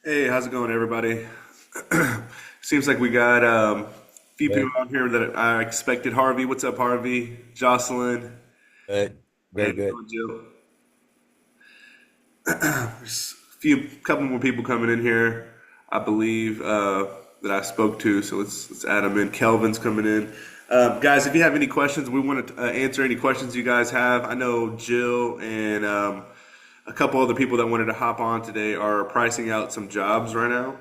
Hey, how's it going, everybody? Seems like we got a few people Good, out here that I expected. Harvey, what's up, Harvey? Jocelyn, good, hey, good, good. Jill. There's a couple more people coming in here, I believe, that I spoke to. So let's add them in. Kelvin's coming in. Guys, if you have any questions, we want to answer any questions you guys have. I know Jill and a couple other people that wanted to hop on today are pricing out some jobs right now.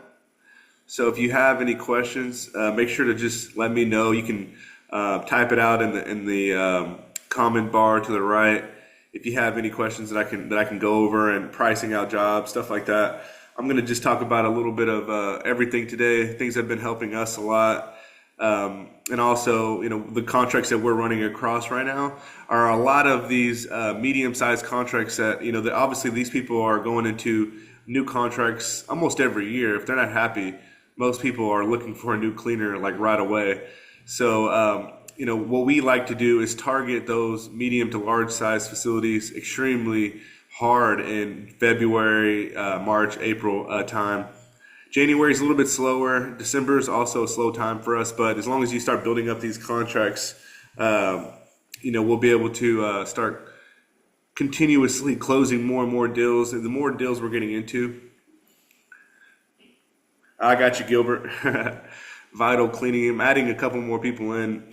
So if you have any questions, make sure to just let me know. You can type it out in the comment bar to the right. If you have any questions that I can go over and pricing out jobs, stuff like that. I'm going to just talk about a little bit of everything today. Things that have been helping us a lot. And also, the contracts that we're running across right now are a lot of these medium-sized contracts that, that obviously these people are going into new contracts almost every year. If they're not happy, most people are looking for a new cleaner like right away. So, what we like to do is target those medium to large size facilities extremely hard in February, March, April time. January is a little bit slower. December is also a slow time for us, but as long as you start building up these contracts, um, we'll be able to start continuously closing more and more deals. And the more deals we're getting into, I got you, Gilbert. Vital cleaning. I'm adding a couple more people in.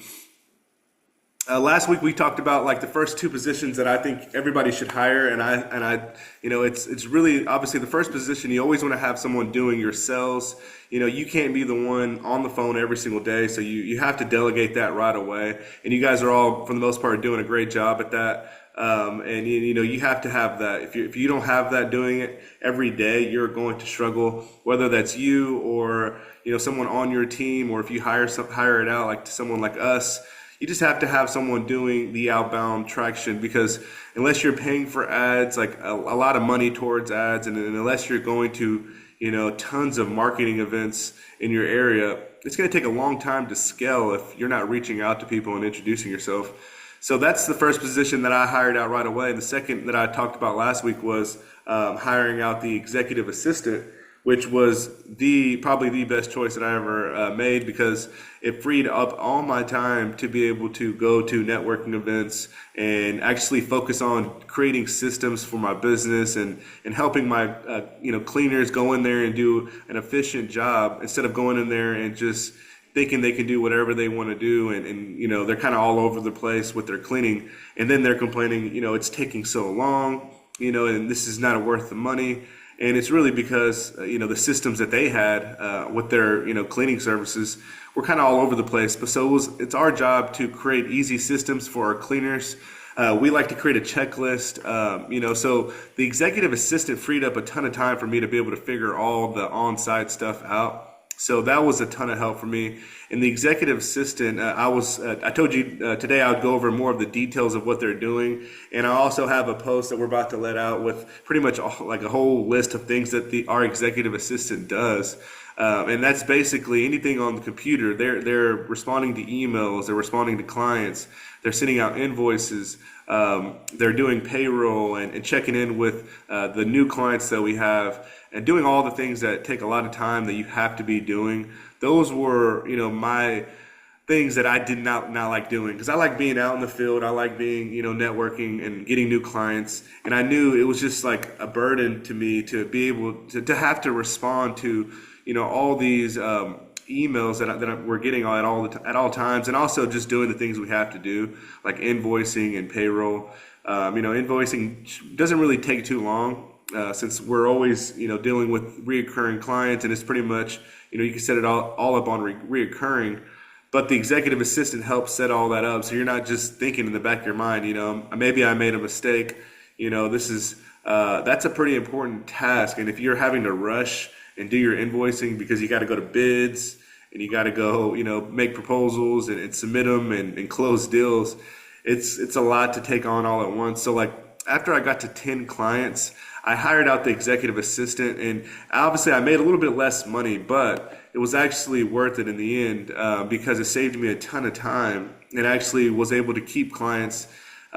Last week we talked about like the first two positions that I think everybody should hire, and I, it's really obviously the first position. You always want to have someone doing your sales. You can't be the one on the phone every single day, so you have to delegate that right away. And you guys are all, for the most part, doing a great job at that. And you have to have that. If you don't have that doing it every day, you're going to struggle. Whether that's you or someone on your team, or if you hire it out like to someone like us, you just have to have someone doing the outbound traction, because unless you're paying for ads, like a lot of money towards ads, and unless you're going to, tons of marketing events in your area, it's going to take a long time to scale if you're not reaching out to people and introducing yourself. So that's the first position that I hired out right away. The second that I talked about last week was hiring out the executive assistant, which was the probably the best choice that I ever made, because it freed up all my time to be able to go to networking events and actually focus on creating systems for my business, and helping my cleaners go in there and do an efficient job instead of going in there and just thinking they can do whatever they want to do, and they're kind of all over the place with their cleaning, and then they're complaining, it's taking so long, and this is not worth the money. And it's really because the systems that they had with their cleaning services were kind of all over the place. But so it's our job to create easy systems for our cleaners. We like to create a checklist. So the executive assistant freed up a ton of time for me to be able to figure all the on-site stuff out. So that was a ton of help for me. And the executive assistant, I told you today I would go over more of the details of what they're doing. And I also have a post that we're about to let out with pretty much like a whole list of things that our executive assistant does. And that's basically anything on the computer. They're responding to emails, they're responding to clients, they're sending out invoices, they're doing payroll, and checking in with the new clients that we have, and doing all the things that take a lot of time that you have to be doing. Those were, my things that I did not like doing, because I like being out in the field. I like being, networking and getting new clients. And I knew it was just like a burden to me to be able to have to respond to, all these emails we're getting at all times, and also just doing the things we have to do, like invoicing and payroll. Invoicing doesn't really take too long, since we're always, dealing with reoccurring clients, and it's pretty much, you can set it all up on reoccurring. But the executive assistant helps set all that up, so you're not just thinking in the back of your mind, maybe I made a mistake. This is that's a pretty important task, and if you're having to rush and do your invoicing because you got to go to bids, and you got to go, make proposals, and submit them, and close deals, it's a lot to take on all at once. So like after I got to 10 clients, I hired out the executive assistant, and obviously I made a little bit less money, but it was actually worth it in the end, because it saved me a ton of time, and actually was able to keep clients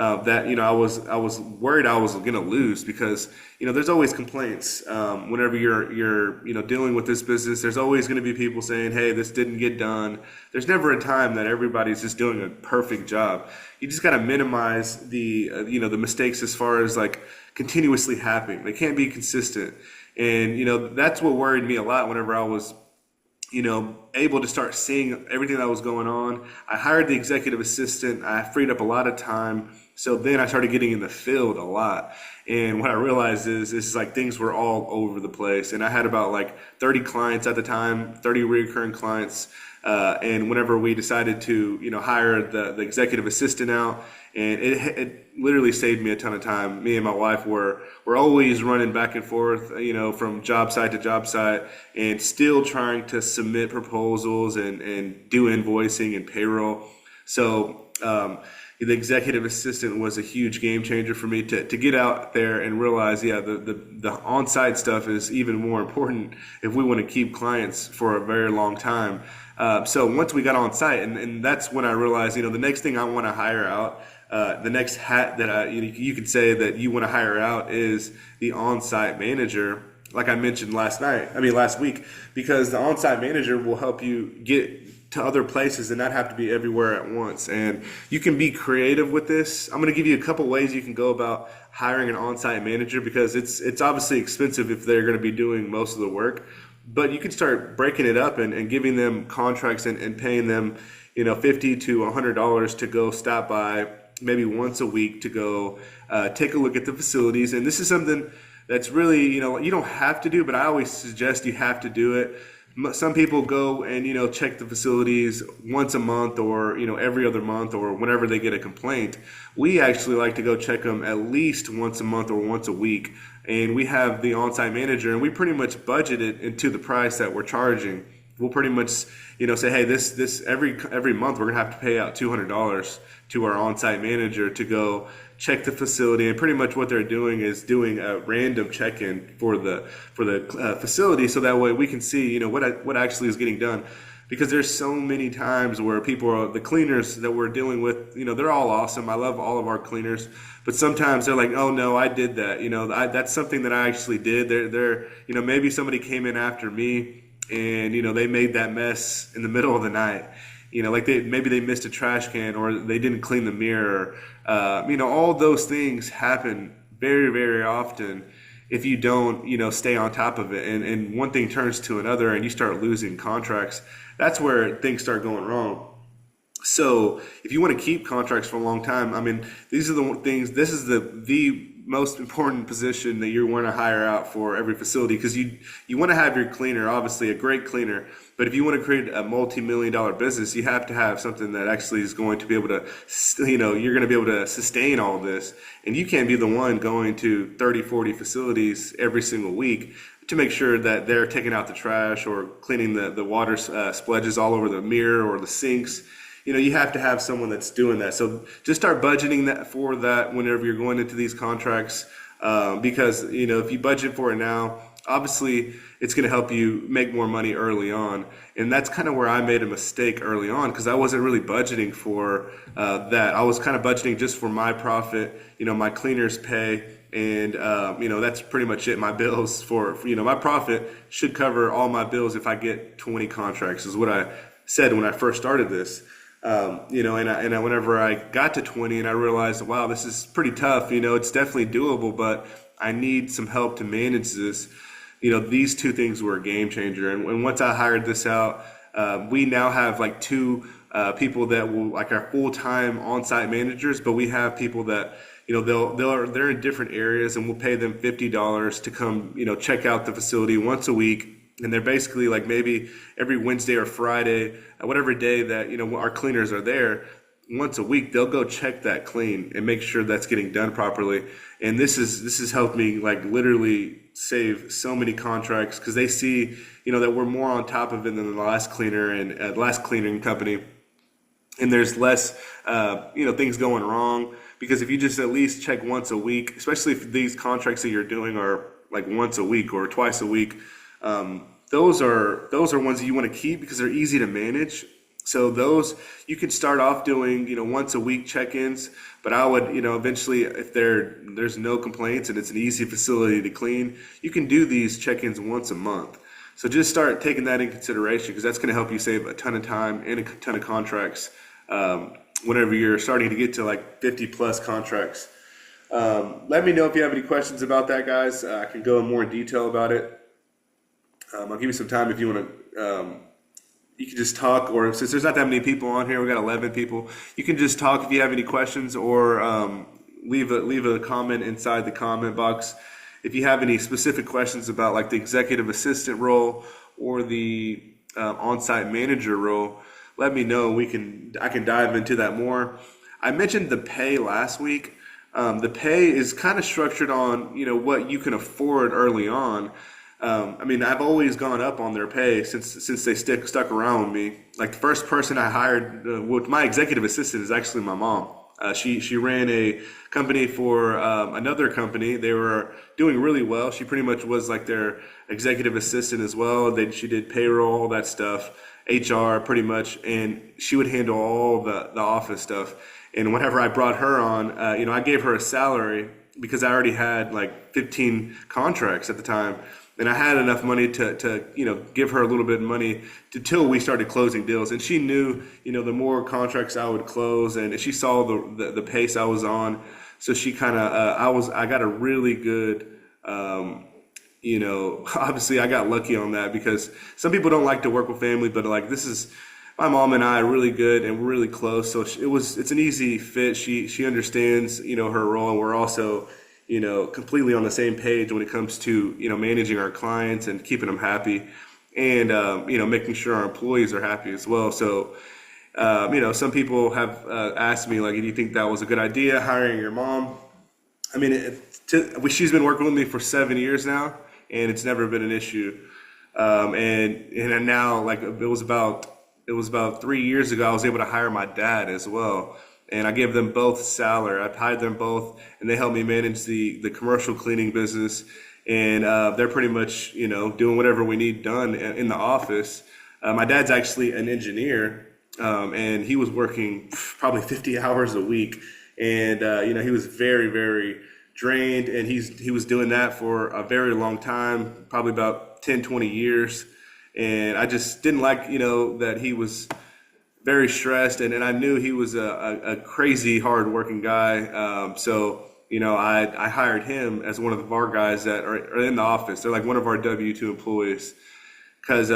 that I was worried I was going to lose because there's always complaints whenever you're dealing with this business. There's always going to be people saying, "Hey, this didn't get done." There's never a time that everybody's just doing a perfect job. You just got to minimize the mistakes as far as like continuously happening. They can't be consistent, and that's what worried me a lot whenever I was able to start seeing everything that was going on. I hired the executive assistant. I freed up a lot of time. So then I started getting in the field a lot. And what I realized is like things were all over the place. And I had about like 30 clients at the time, 30 recurring clients. And whenever we decided to, hire the executive assistant out, and it literally saved me a ton of time. Me and my wife were always running back and forth, from job site to job site, and still trying to submit proposals and do invoicing and payroll. So the executive assistant was a huge game changer for me to get out there and realize, the on-site stuff is even more important if we want to keep clients for a very long time. So once we got on site, and that's when I realized, the next thing I want to hire out, the next hat that you could say that you want to hire out is the on-site manager. Like I mentioned last week, because the on-site manager will help you get to other places and not have to be everywhere at once. And you can be creative with this. I'm going to give you a couple ways you can go about hiring an on-site manager, because it's obviously expensive if they're going to be doing most of the work. But you can start breaking it up and giving them contracts and paying them, $50 to $100 to go stop by maybe once a week to go take a look at the facilities. And this is something that's really, you don't have to do, but I always suggest you have to do it. Some people go and, check the facilities once a month or, every other month or whenever they get a complaint. We actually like to go check them at least once a month or once a week. And we have the on-site manager, and we pretty much budget it into the price that we're charging. We'll pretty much, say, hey, this every month we're gonna have to pay out $200 to our on-site manager to go check the facility. And pretty much what they're doing is doing a random check-in for the facility, so that way we can see, what actually is getting done. Because there's so many times where the cleaners that we're dealing with, they're all awesome. I love all of our cleaners, but sometimes they're like, "Oh no, I did that. That's something that I actually did." They're maybe somebody came in after me, and they made that mess in the middle of the night. Like maybe they missed a trash can, or they didn't clean the mirror. All those things happen very, very often if you don't, stay on top of it. And one thing turns to another, and you start losing contracts. That's where things start going wrong. So if you want to keep contracts for a long time, these are the things. This is the most important position that you want to hire out for every facility, because you want to have your cleaner, obviously a great cleaner. But if you want to create a multi-million-dollar business, you have to have something that actually is going to be able to, you're going to be able to sustain all of this. And you can't be the one going to 30, 40 facilities every single week to make sure that they're taking out the trash or cleaning the water splodges all over the mirror or the sinks. You have to have someone that's doing that. So just start budgeting for that whenever you're going into these contracts, because if you budget for it now, obviously it's going to help you make more money early on. And that's kind of where I made a mistake early on, because I wasn't really budgeting for that. I was kind of budgeting just for my profit, my cleaners pay. And, that's pretty much it. My bills for my profit should cover all my bills if I get 20 contracts, is what I said when I first started this. Whenever I got to 20 and I realized, wow, this is pretty tough. It's definitely doable, but I need some help to manage this. These two things were a game changer. And once I hired this out, we now have like two people that will like our full-time on-site managers, but we have people that they're in different areas, and we'll pay them $50 to come, check out the facility once a week. And they're basically like maybe every Wednesday or Friday, whatever day that, our cleaners are there, once a week, they'll go check that clean and make sure that's getting done properly. And this has helped me like literally save so many contracts, because they see, that we're more on top of it than the last cleaner and last cleaning company. And there's less, things going wrong. Because if you just at least check once a week, especially if these contracts that you're doing are like once a week or twice a week, those are ones that you want to keep because they're easy to manage. So those you can start off doing, once a week check-ins, but I would, eventually if there's no complaints and it's an easy facility to clean, you can do these check-ins once a month. So just start taking that in consideration because that's going to help you save a ton of time and a ton of contracts whenever you're starting to get to like 50 plus contracts. Let me know if you have any questions about that, guys. I can go in more detail about it. I'll give you some time if you want to. You can just talk, or since there's not that many people on here, we got 11 people. You can just talk if you have any questions, or leave a comment inside the comment box. If you have any specific questions about like the executive assistant role or the on-site manager role, let me know. I can dive into that more. I mentioned the pay last week. The pay is kind of structured on what you can afford early on. I've always gone up on their pay since they stuck around with me. Like the first person I hired, with my executive assistant, is actually my mom. She ran a company for another company. They were doing really well. She pretty much was like their executive assistant as well. She did payroll, all that stuff, HR pretty much, and she would handle all the office stuff. And whenever I brought her on, I gave her a salary because I already had like 15 contracts at the time. And I had enough money to give her a little bit of money until we started closing deals. And she knew, the more contracts I would close, and she saw the pace I was on. So she kind of, I got a really good, obviously I got lucky on that because some people don't like to work with family, but like my mom and I are really good and we're really close. So it's an easy fit. She understands, her role, and we're also, completely on the same page when it comes to, managing our clients and keeping them happy and, making sure our employees are happy as well. So, some people have asked me, like, do you think that was a good idea, hiring your mom? She's been working with me for 7 years now, and it's never been an issue. And now, like, it was about 3 years ago, I was able to hire my dad as well. And I gave them both salary. I hired them both, and they helped me manage the commercial cleaning business. And they're pretty much, doing whatever we need done in the office. My dad's actually an engineer, and he was working probably 50 hours a week. And, he was very, very drained, and he was doing that for a very long time, probably about 10, 20 years. And I just didn't like, that he was very stressed, and I knew he was a crazy hard-working guy. So I hired him as one of our guys that are in the office. They're like one of our W-2 employees because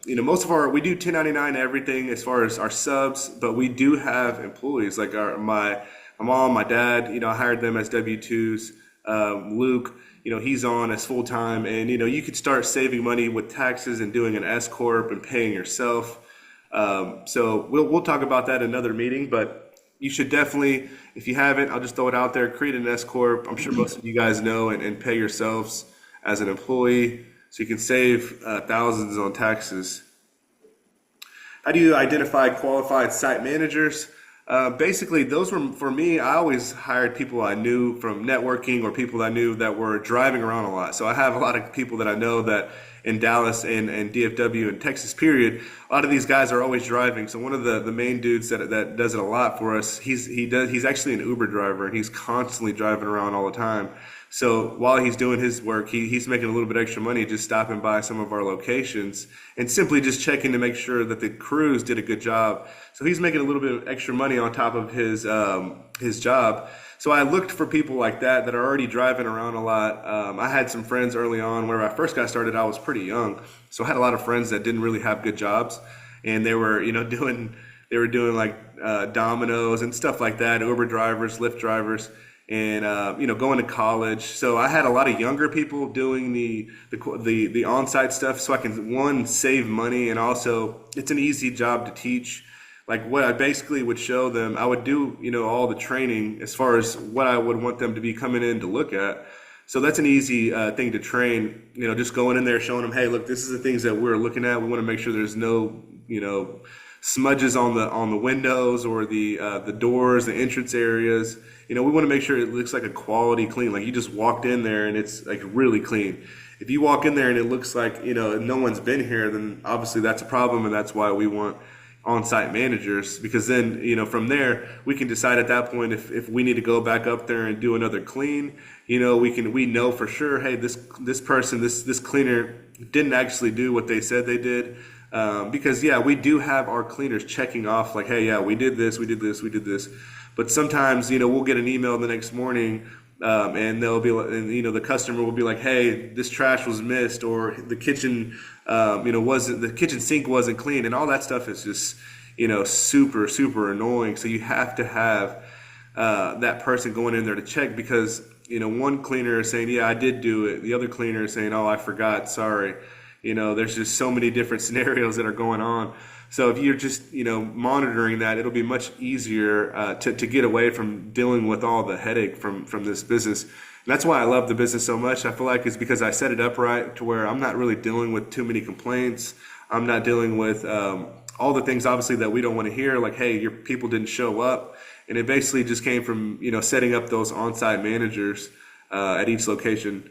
most of we do 1099 everything as far as our subs, but we do have employees like my mom, my dad. I hired them as W-2s. Luke, he's on as full-time, and you could start saving money with taxes and doing an S corp and paying yourself. So we'll talk about that in another meeting, but you should definitely, if you haven't, I'll just throw it out there, create an S corp. I'm sure most of you guys know, and pay yourselves as an employee so you can save thousands on taxes. How do you identify qualified site managers? Basically, those were, for me, I always hired people I knew from networking or people I knew that were driving around a lot. So I have a lot of people that I know that in Dallas and DFW and Texas period, a lot of these guys are always driving. So one of the main dudes that does it a lot for us, he's actually an Uber driver, and he's constantly driving around all the time. So while he's doing his work, he's making a little bit extra money just stopping by some of our locations and simply just checking to make sure that the crews did a good job. So he's making a little bit of extra money on top of his job. So I looked for people like that are already driving around a lot. I had some friends early on. Whenever I first got started, I was pretty young. So I had a lot of friends that didn't really have good jobs, and they were, doing like Domino's and stuff like that, Uber drivers, Lyft drivers, and going to college. So I had a lot of younger people doing the on-site stuff, so I can save money, and also it's an easy job to teach. Like what I basically would show them, I would do, all the training as far as what I would want them to be coming in to look at. So that's an easy thing to train, just going in there, showing them, hey, look, this is the things that we're looking at. We want to make sure there's no, smudges on the windows or the doors, the entrance areas. We want to make sure it looks like a quality clean. Like you just walked in there and it's like really clean. If you walk in there and it looks like, no one's been here, then obviously that's a problem, and that's why we want on-site managers, because then, from there we can decide at that point if we need to go back up there and do another clean. We know for sure, hey, this person, this cleaner didn't actually do what they said they did. Because yeah, we do have our cleaners checking off like, hey, yeah, we did this, we did this, we did this. But sometimes, we'll get an email the next morning, and they'll be, and the customer will be like, hey, this trash was missed, or the kitchen, wasn't, the kitchen sink wasn't clean, and all that stuff is just, super, super annoying. So you have to have that person going in there to check, because, one cleaner is saying, yeah, I did do it. The other cleaner is saying, oh, I forgot, sorry. There's just so many different scenarios that are going on. So if you're just, monitoring that, it'll be much easier to get away from dealing with all the headache from this business. And that's why I love the business so much. I feel like it's because I set it up right to where I'm not really dealing with too many complaints. I'm not dealing with all the things, obviously, that we don't want to hear, like, hey, your people didn't show up. And it basically just came from, setting up those on-site managers at each location.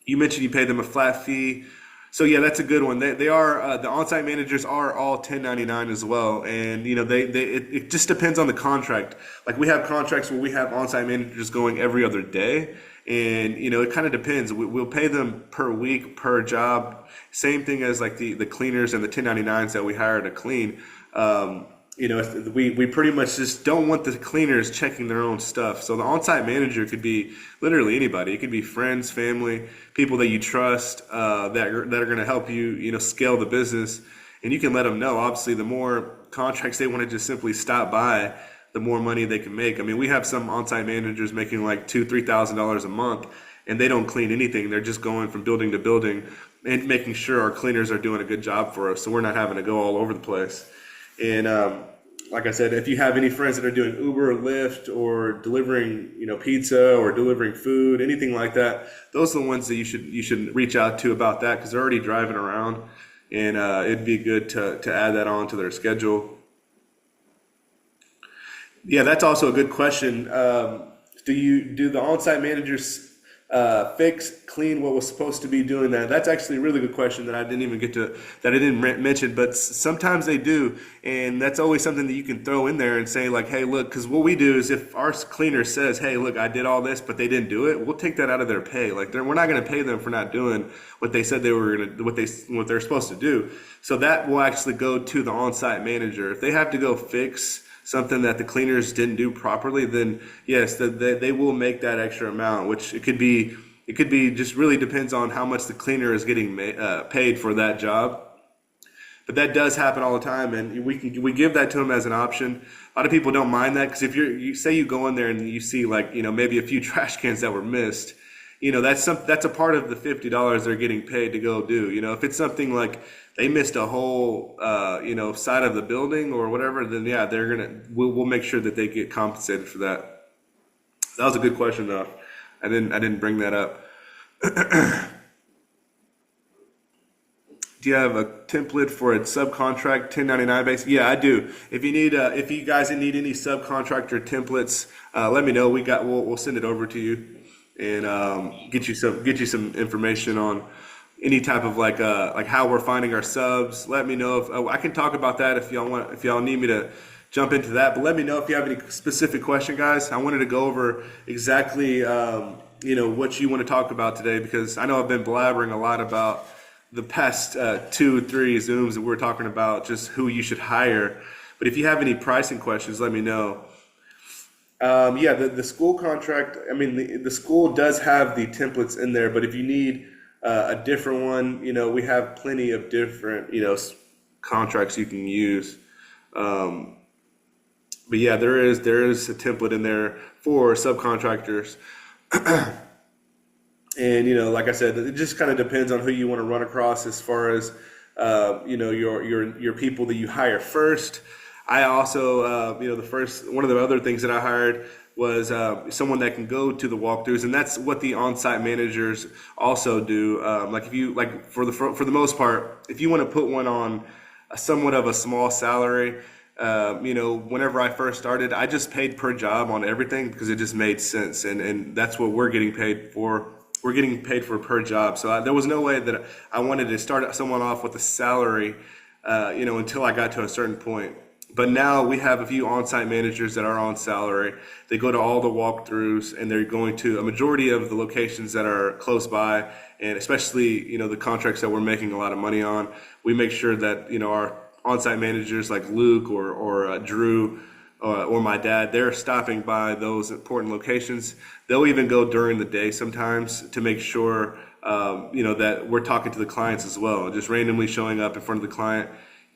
You mentioned you pay them a flat fee. So yeah, that's a good one. They are the on-site managers are all 1099 as well, and it just depends on the contract. Like we have contracts where we have on-site managers going every other day, and it kind of depends. We'll pay them per week per job. Same thing as like the cleaners and the 1099s that we hire to clean. We pretty much just don't want the cleaners checking their own stuff. So the on-site manager could be literally anybody. It could be friends, family, people that you trust that are going to help you, scale the business. And you can let them know. Obviously, the more contracts they want to just simply stop by, the more money they can make. I mean, we have some on-site managers making like $2,000-$3,000 a month, and they don't clean anything. They're just going from building to building and making sure our cleaners are doing a good job for us, so we're not having to go all over the place. And like I said, if you have any friends that are doing Uber or Lyft or delivering, pizza or delivering food, anything like that, those are the ones that you should reach out to about that, because they're already driving around, and it'd be good to add that on to their schedule. Yeah, that's also a good question. Do the on-site managers clean what was supposed to be doing that? That's actually a really good question that I didn't mention, but sometimes they do. And that's always something that you can throw in there and say like, hey, look, because what we do is if our cleaner says, hey, look, I did all this, but they didn't do it, we'll take that out of their pay. Like we're not going to pay them for not doing what they said they were going to, what they're supposed to do. So that will actually go to the on-site manager. If they have to go fix something that the cleaners didn't do properly, then yes, they will make that extra amount, which it could be just really depends on how much the cleaner is getting paid for that job. But that does happen all the time, and we give that to them as an option. A lot of people don't mind that, because if you say you go in there and you see like maybe a few trash cans that were missed, that's a part of the $50 they're getting paid to go do. If it's something like they missed a whole side of the building or whatever, then yeah, we'll make sure that they get compensated for that. That was a good question though. I didn't bring that up. Do you have a template for a subcontract 1099 base? Yeah, I do. If you guys need any subcontractor templates, let me know. We'll send it over to you and get you some information on any type of like how we're finding our subs. Let me know if I can talk about that if y'all need me to jump into that. But let me know if you have any specific question, guys. I wanted to go over exactly what you want to talk about today, because I know I've been blabbering a lot about the past 2-3 Zooms that we're talking about just who you should hire. But if you have any pricing questions, let me know. Yeah, the Skool contract, I mean, the Skool does have the templates in there, but if you need a different one, we have plenty of different, contracts you can use. But yeah, there is a template in there for subcontractors. And, like I said, it just kind of depends on who you want to run across as far as, your people that you hire first. I also, one of the other things that I hired was someone that can go to the walkthroughs, and that's what the on-site managers also do. For the most part, if you want to put one on somewhat of a small salary, whenever I first started, I just paid per job on everything because it just made sense, and that's what we're getting paid for. We're getting paid for per job, so there was no way that I wanted to start someone off with a salary until I got to a certain point. But now we have a few on-site managers that are on salary. They go to all the walkthroughs, and they're going to a majority of the locations that are close by, and especially, the contracts that we're making a lot of money on. We make sure that, our on-site managers like Luke or Drew or my dad, they're stopping by those important locations. They'll even go during the day sometimes to make sure, that we're talking to the clients as well. Just randomly showing up in front of the client,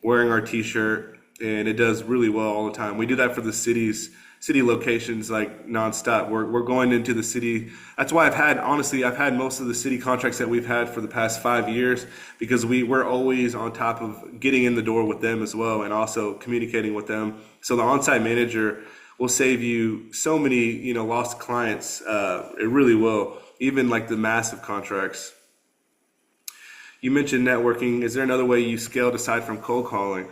wearing our T-shirt, and it does really well all the time. We do that for the city locations like nonstop. We're going into the city. That's why I've had most of the city contracts that we've had for the past 5 years, because we're always on top of getting in the door with them as well, and also communicating with them. So the on-site manager will save you so many, lost clients. It really will, even like the massive contracts. You mentioned networking. Is there another way you scaled aside from cold calling?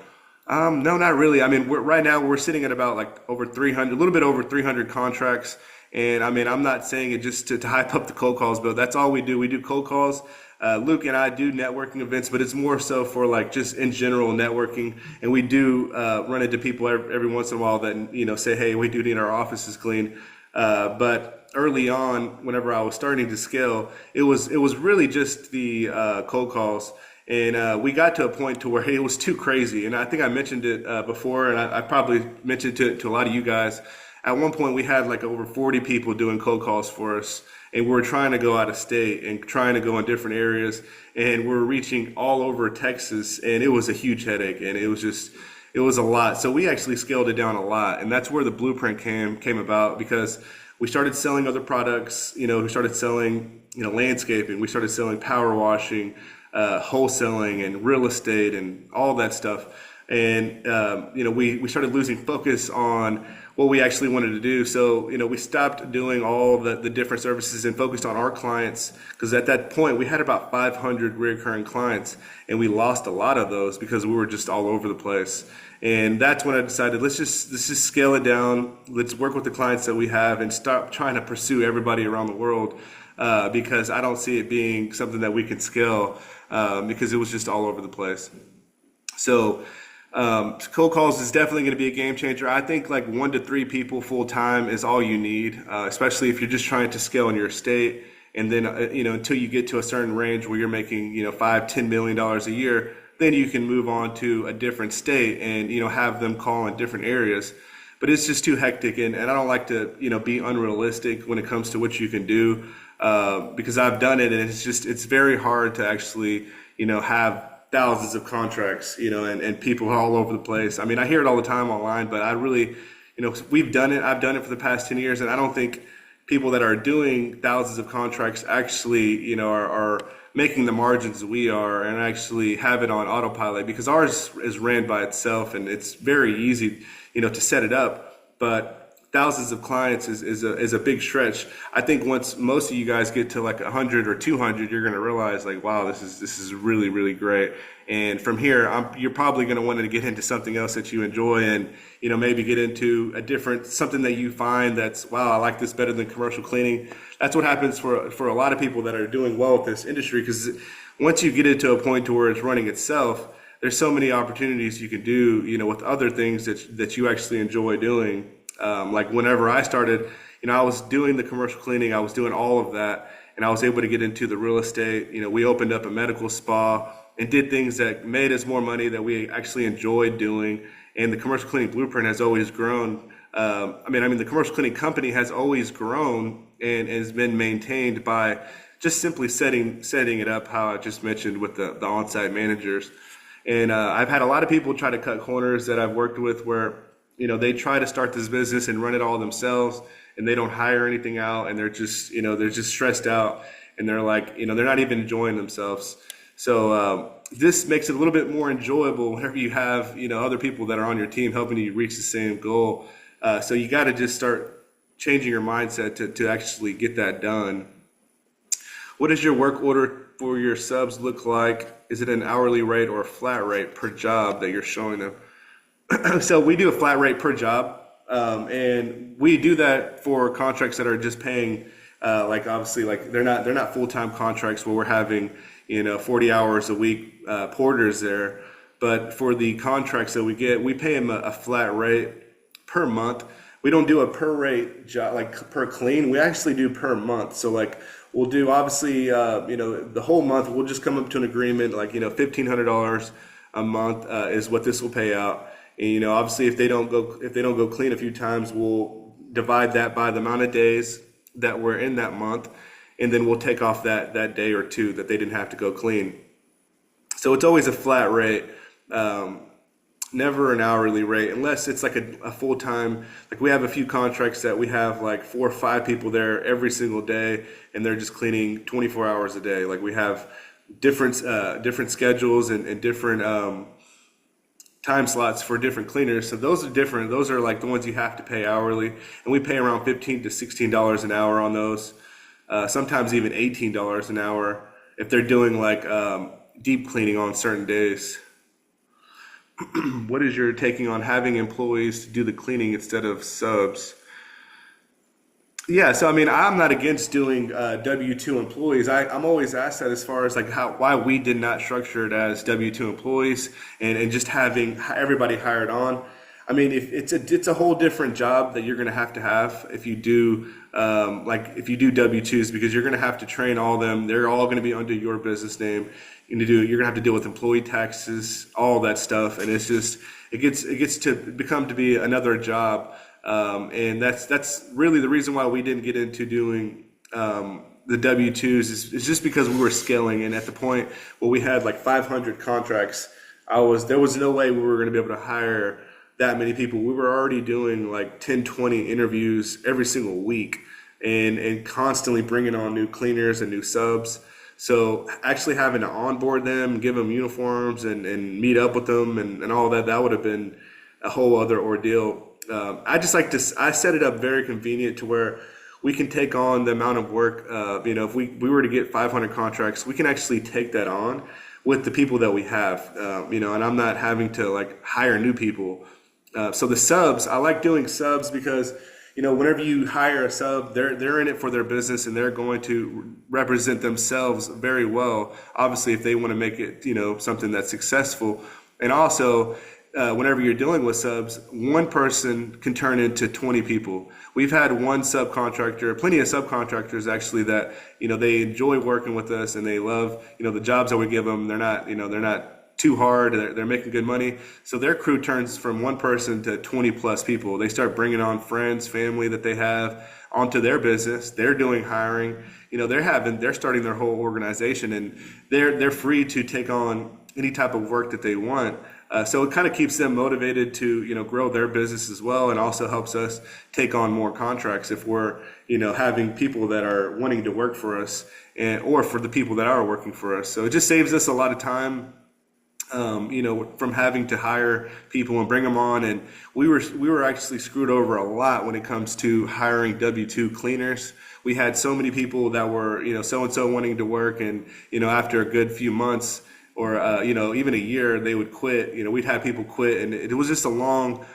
No, not really. I mean, right now we're sitting at about like over 300, a little bit over 300 contracts. And I mean, I'm not saying it just to hype up the cold calls, but that's all we do. We do cold calls. Luke and I do networking events, but it's more so for like just in general networking. And we do run into people every once in a while that, say, hey, we do need our offices clean. But early on, whenever I was starting to scale, it was really just the cold calls. And we got to a point to where it was too crazy. And I think I mentioned it before, and I probably mentioned it to a lot of you guys. At one point, we had like over 40 people doing cold calls for us. And we were trying to go out of state and trying to go in different areas. And we're reaching all over Texas. And it was a huge headache. And it was a lot. So we actually scaled it down a lot. And that's where the blueprint came about, because we started selling other products. We started selling, landscaping. We started selling power washing, wholesaling and real estate and all that stuff. And, we started losing focus on what we actually wanted to do. So, we stopped doing all the different services and focused on our clients, because at that point we had about 500 recurring clients, and we lost a lot of those because we were just all over the place. And that's when I decided, let's just scale it down. Let's work with the clients that we have and stop trying to pursue everybody around the world, because I don't see it being something that we can scale, because it was just all over the place. So cold calls is definitely going to be a game changer. I think like 1 to 3 people full time is all you need, especially if you're just trying to scale in your state. And then, until you get to a certain range where you're making, $5-10 million a year, then you can move on to a different state and, have them call in different areas. But it's just too hectic. And I don't like to, be unrealistic when it comes to what you can do, because I've done it, and it's very hard to actually, have thousands of contracts, and people all over the place. I mean, I hear it all the time online, but I really, we've done it. I've done it for the past 10 years, and I don't think people that are doing thousands of contracts actually, are making the margins we are and actually have it on autopilot, because ours is ran by itself, and it's very easy, to set it up. But thousands of clients is a big stretch. I think once most of you guys get to like 100 or 200, you're going to realize like, wow, this is really, really great. And from here, you're probably going to want to get into something else that you enjoy, and maybe get into something that you find that's, wow, I like this better than commercial cleaning. That's what happens for a lot of people that are doing well with this industry, because once you get it to a point to where it's running itself, there's so many opportunities you can do, with other things that you actually enjoy doing. Like whenever I started, I was doing the commercial cleaning, I was doing all of that, and I was able to get into the real estate. We opened up a medical spa and did things that made us more money that we actually enjoyed doing. And the commercial cleaning blueprint has always grown. The commercial cleaning company has always grown and has been maintained by just simply setting it up how I just mentioned with the on-site managers. And I've had a lot of people try to cut corners that I've worked with where they try to start this business and run it all themselves, and they don't hire anything out, and they're just stressed out, and they're like, they're not even enjoying themselves. So this makes it a little bit more enjoyable whenever you have, other people that are on your team helping you reach the same goal. So you got to just start changing your mindset to actually get that done. What does your work order for your subs look like? Is it an hourly rate or a flat rate per job that you're showing them? So we do a flat rate per job, and we do that for contracts that are just paying, obviously, they're not full-time contracts where we're having 40 hours a week porters there. But for the contracts that we get, we pay them a flat rate per month. We don't do a per rate job like per clean. We actually do per month. So like we'll do obviously the whole month. We'll just come up to an agreement like $1,500 a month is what this will pay out. And obviously if they don't go clean a few times, we'll divide that by the amount of days that we're in that month, and then we'll take off that day or two that they didn't have to go clean. So it's always a flat rate. Never an hourly rate unless it's like a full-time. Like we have a few contracts that we have like 4 or 5 people there every single day, and they're just cleaning 24 hours a day. Like we have different schedules and different time slots for different cleaners. So those are different. Those are like the ones you have to pay hourly, and we pay around $15 to $16 an hour on those. Sometimes even $18 an hour if they're doing like deep cleaning on certain days. What is your taking on having employees to do the cleaning instead of subs? Yeah, so I mean, I'm not against doing W-2 employees. I'm always asked that as far as like why we did not structure it as W-2 employees and just having everybody hired on. I mean, if it's a whole different job that you're going to have if you do if you do W-2s, because you're going to have to train all of them. They're all going to be under your business name. You're going to have to deal with employee taxes, all that stuff, and it's just it gets to become to be another job. And that's really the reason why we didn't get into doing the W-2s is just because we were scaling. And at the point where we had like 500 contracts, there was no way we were going to be able to hire that many people. We were already doing like 10, 20 interviews every single week and constantly bringing on new cleaners and new subs. So actually having to onboard them, give them uniforms and meet up with them and all that would have been a whole other ordeal. I set it up very convenient to where we can take on the amount of work. If we were to get 500 contracts, we can actually take that on with the people that we have, and I'm not having to like hire new people. So the subs, I like doing subs because, whenever you hire a sub, they're in it for their business and they're going to represent themselves very well. Obviously, if they want to make it, something that's successful. And also, whenever you're dealing with subs, one person can turn into 20 people. We've had one subcontractor, plenty of subcontractors actually that, they enjoy working with us and they love, the jobs that we give them. They're not too hard. They're making good money. So their crew turns from one person to 20 plus people. They start bringing on friends, family that they have onto their business. They're doing hiring. They're starting their whole organization and they're free to take on any type of work that they want. So it kind of keeps them motivated to, grow their business as well, and also helps us take on more contracts if we're, having people that are wanting to work for us or for the people that are working for us. So it just saves us a lot of time, from having to hire people and bring them on. And we were actually screwed over a lot when it comes to hiring W-2 cleaners. We had so many people that were, so-and-so wanting to work, and, after a good few months, or even a year, they would quit. We'd have people quit, and it was just a long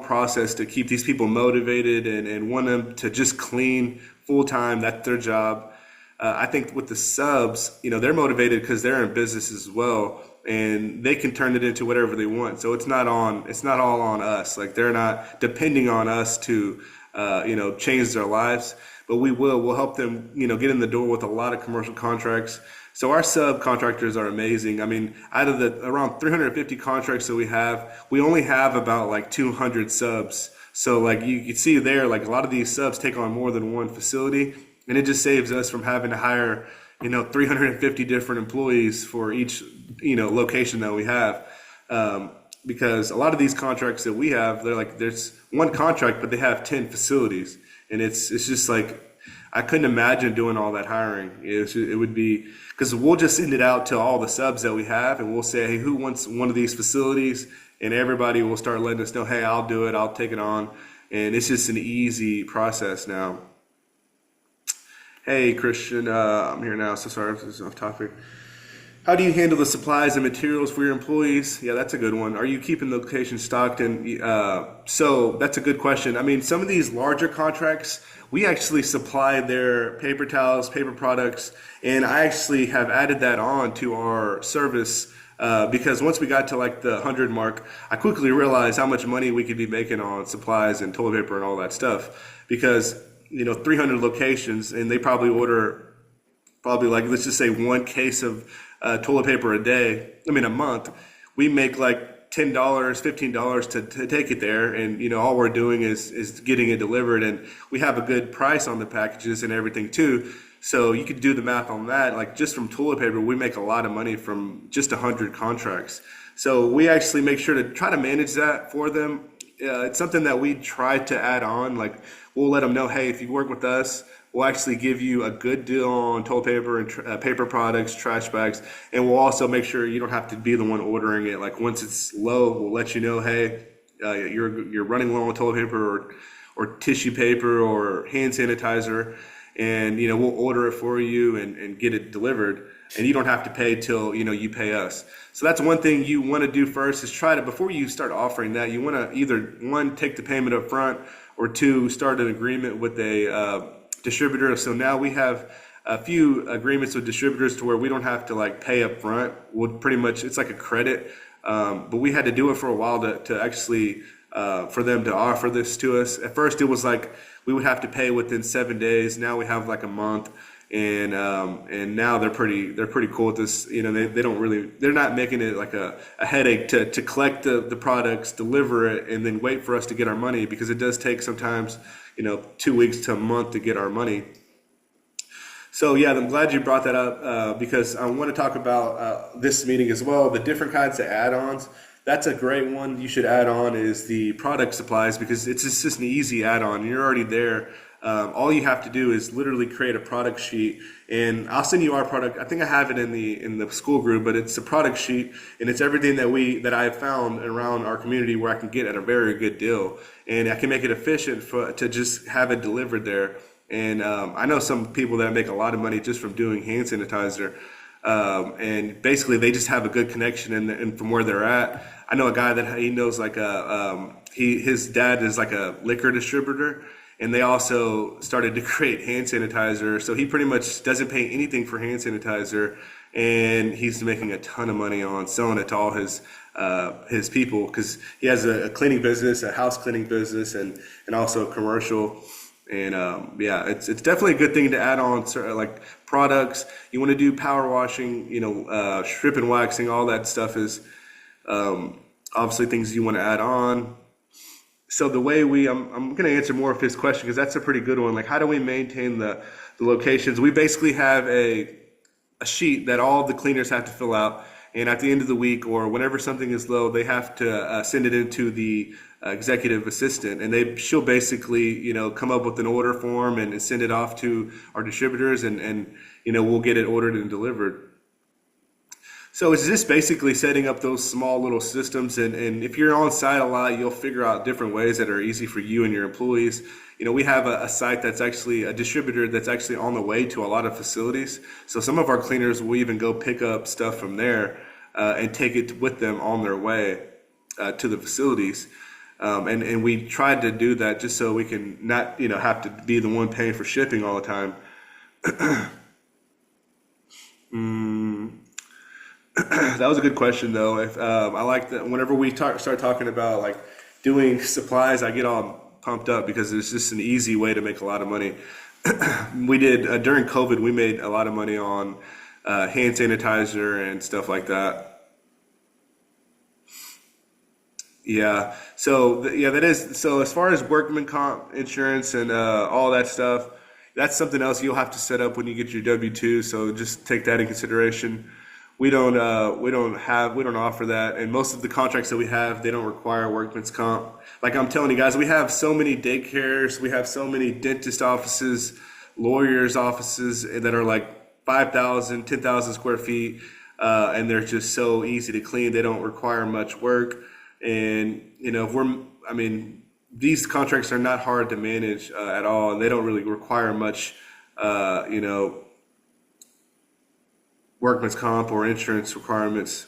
process to keep these people motivated and want them to just clean full time. That's their job. I think with the subs, they're motivated because they're in business as well, and they can turn it into whatever they want. So it's not all on us. Like they're not depending on us to change their lives, but we'll help them get in the door with a lot of commercial contracts. So our subcontractors are amazing. I mean, out of the around 350 contracts that we only have about like 200 subs. So like you can see there, like a lot of these subs take on more than one facility, and it just saves us from having to hire, 350 different employees for each, location that we have. Because a lot of these contracts that we have, they're like, there's one contract, but they have 10 facilities. And it's just like, I couldn't imagine doing all that hiring. It would be, because we'll just send it out to all the subs that we have, and we'll say, hey, who wants one of these facilities? And everybody will start letting us know, hey, I'll do it, I'll take it on. And it's just an easy process now. Hey, Christian, I'm here now, so sorry if this is off topic. How do you handle the supplies and materials for your employees? Yeah, that's a good one. Are you keeping the location stocked? And so that's a good question. I mean, some of these larger contracts, we actually supply their paper towels, paper products, and I actually have added that on to our service Because once we got to like the 100 mark, I quickly realized how much money we could be making on supplies and toilet paper and all that stuff. Because 300 locations, and they probably order probably like, let's just say, one case of toilet paper a day. I mean, a month. We make like $10, $15 to take it there, and all we're doing is getting it delivered, and we have a good price on the packages and everything too. So you could do the math on that. Like just from toilet paper, we make a lot of money from just 100 contracts. So we actually make sure to try to manage that for them. It's something that we try to add on. Like we'll let them know, hey, if you work with us, we'll actually give you a good deal on toilet paper and paper products, trash bags, and we'll also make sure you don't have to be the one ordering it. Like once it's low, we'll let you know, hey, you're running low on toilet paper or tissue paper or hand sanitizer, and we'll order it for you and get it delivered, and you don't have to pay till you pay us. So that's one thing you want to do first, is try to, before you start offering that, you want to either one, take the payment up front, or two, start an agreement with a distributor. So now we have a few agreements with distributors to where we don't have to like pay up front. We'll pretty much, it's like a credit, but we had to do it for a while to actually for them to offer this to us. At first it was like we would have to pay within 7 days. Now we have like a month, and now they're pretty cool with this. They don't really, they're not making it like a headache to collect the products, deliver it, and then wait for us to get our money, because it does take sometimes 2 weeks to a month to get our money. So yeah, I'm glad you brought that up, because I want to talk about this meeting as well, the different kinds of add-ons. That's a great one you should add on, is the product supplies, because it's just an easy add-on. You're already there. All you have to do is literally create a product sheet, and I'll send you our product. I think I have it in the Skool group, but it's a product sheet, and it's everything that I have found around our community where I can get at a very good deal, and I can make it efficient to just have it delivered there. And I know some people that make a lot of money just from doing hand sanitizer, and basically they just have a good connection, and from where they're at. I know a guy that he knows, like his dad is like a liquor distributor, and they also started to create hand sanitizer. So he pretty much doesn't pay anything for hand sanitizer, and he's making a ton of money on selling it to all his people, because he has a cleaning business, a house cleaning business, and also a commercial. And yeah, it's definitely a good thing to add on, like products. You want to do power washing, strip and waxing, all that stuff is obviously things you want to add on. So the way I'm going to answer more of his question, because that's a pretty good one. Like, how do we maintain the locations? We basically have a sheet that all of the cleaners have to fill out, and at the end of the week or whenever something is low, they have to send it into the executive assistant, and she'll basically come up with an order form and send it off to our distributors, and we'll get it ordered and delivered. So it's just basically setting up those small little systems, and if you're on site a lot, you'll figure out different ways that are easy for you and your employees. We have a site that's actually a distributor that's actually on the way to a lot of facilities. So some of our cleaners will even go pick up stuff from there and take it with them on their way to the facilities. And we tried to do that just so we can not have to be the one paying for shipping all the time. That was a good question, though. I like that whenever we start talking about like doing supplies, I get all pumped up, because it's just an easy way to make a lot of money. We did during COVID, we made a lot of money on hand sanitizer and stuff like that. Yeah. So yeah, that is. So as far as workman comp insurance and all that stuff, that's something else you'll have to set up when you get your W-2. So just take that in consideration. We don't offer that, and most of the contracts that we have, they don't require workman's comp. Like I'm telling you guys, we have so many daycares, we have so many dentist offices, lawyers offices that are like 5,000, 10,000 square feet, and they're just so easy to clean. They don't require much work, and these contracts are not hard to manage at all, and they don't really require much, workman's comp or insurance requirements.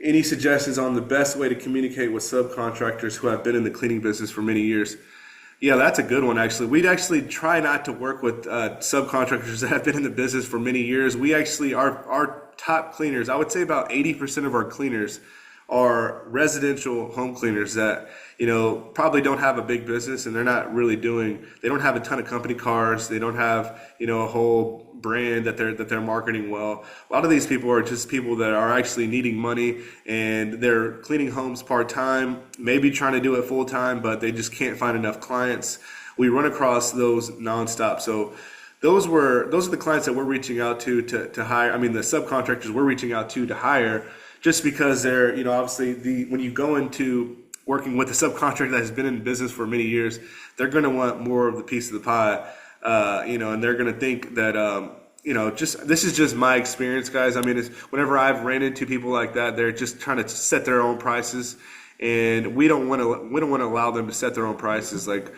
Any suggestions on the best way to communicate with subcontractors who have been in the cleaning business for many years? Yeah, that's a good one, actually. We'd actually try not to work with subcontractors that have been in the business for many years. We actually, our top cleaners, I would say about 80% of our cleaners are residential home cleaners that, probably don't have a big business, and they don't have a ton of company cars. They don't have, a whole brand that they're marketing well. A lot of these people are just people that are actually needing money, and they're cleaning homes part-time, maybe trying to do it full-time, but they just can't find enough clients. We run across those nonstop. So those are the clients that we're reaching out to hire. I mean, the subcontractors we're reaching out to hire, just because they're, obviously when you go into working with a subcontractor that has been in business for many years, they're going to want more of the piece of the pie, and they're going to think that, this is just my experience, guys. I mean, whenever I've ran into people like that, they're just trying to set their own prices, and we don't want to allow them to set their own prices. Like,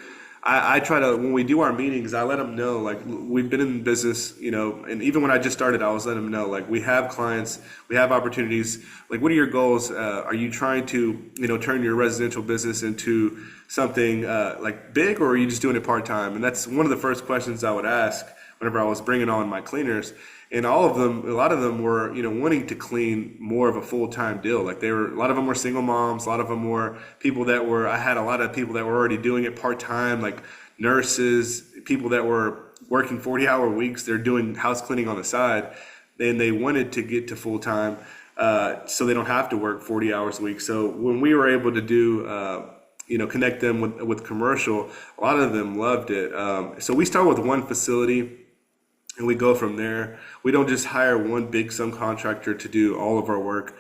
I try to, when we do our meetings, I let them know, like, we've been in business, and even when I just started, I was letting them know, like, we have clients, we have opportunities. Like, what are your goals? Are you trying to, turn your residential business into something like big, or are you just doing it part-time? And that's one of the first questions I would ask whenever I was bringing on my cleaners. And a lot of them were, wanting to clean more of a full-time deal. Like, a lot of them were single moms. A lot of them were I had a lot of people that were already doing it part-time, like nurses, people that were working 40-hour weeks. They're doing house cleaning on the side, and they wanted to get to full-time, so they don't have to work 40 hours a week. So when we were able to do, connect them with commercial, a lot of them loved it. So we start with one facility, and we go from there. We don't just hire one big subcontractor to do all of our work.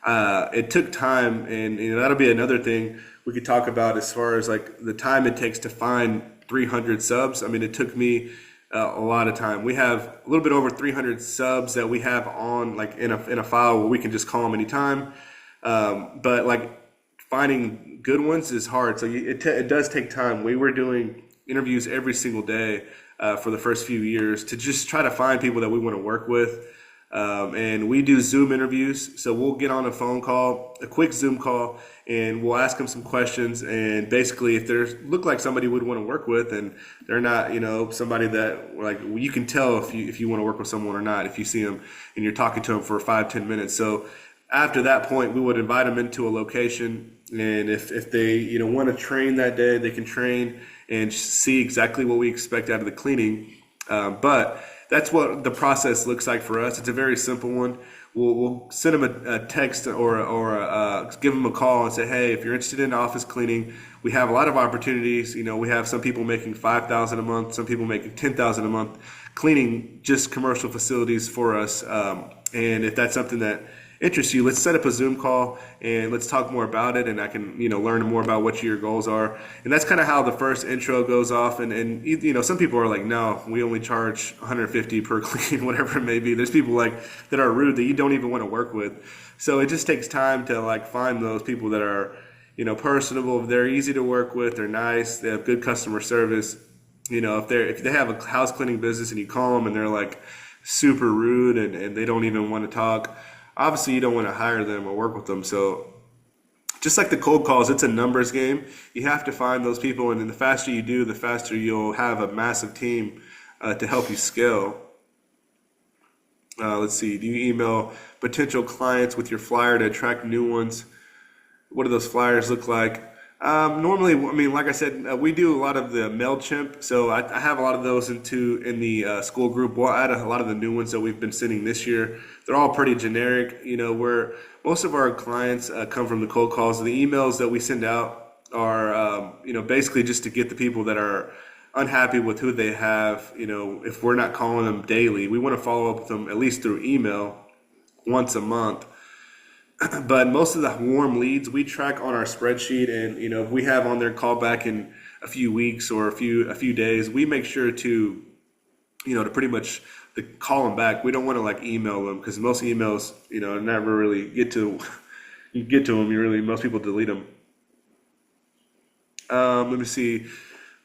It took time, and that'll be another thing we could talk about as far as like the time it takes to find 300 subs. I mean, it took me a lot of time. We have a little bit over 300 subs that we have on like in a file where we can just call them anytime. But like finding good ones is hard. So it does take time. We were doing interviews every single day for the first few years to just try to find people that we want to work with. And we do Zoom interviews. So we'll get on a quick Zoom call, and we'll ask them some questions. And basically, if they look like somebody would want to work with, and they're not, somebody that like you can tell if you want to work with someone or not, if you see them and you're talking to them for 5-10 minutes. So after that point, we would invite them into a location. And if they, want to train that day, they can train and see exactly what we expect out of the cleaning. But that's what the process looks like for us. It's a very simple one. We'll send them a text or give them a call and say, hey, if you're interested in office cleaning, we have a lot of opportunities. We have some people making $5,000 a month, some people making $10,000 a month, cleaning just commercial facilities for us. And if that's something that interests you, let's set up a Zoom call and let's talk more about it, and I can learn more about what your goals are. And that's kind of how the first intro goes off. And some people are like, no, we only charge $150 per clean, whatever it may be. There's people like that are rude that you don't even want to work with. So it just takes time to like find those people that are personable. They're easy to work with, they're nice, they have good customer service. If they have a house cleaning business and you call them and they're like super rude and they don't even want to talk, obviously you don't want to hire them or work with them. So just like the cold calls, it's a numbers game. You have to find those people, and then the faster you do, the faster you'll have a massive team to help you scale. Let's see, do you email potential clients with your flyer to attract new ones? What do those flyers look like? Normally, I mean, like I said, we do a lot of the MailChimp, so I have a lot of those in the Skool group. We'll add a lot of the new ones that we've been sending this year. They're all pretty generic, where most of our clients come from the cold calls. The emails that we send out are, basically just to get the people that are unhappy with who they have. If we're not calling them daily, we want to follow up with them at least through email once a month. But most of the warm leads we track on our spreadsheet, and if we have on their call back in a few weeks or a few days, we make sure to to pretty much to call them back. We don't want to like email them, because most emails never really get to them. Most people delete them. Let me see.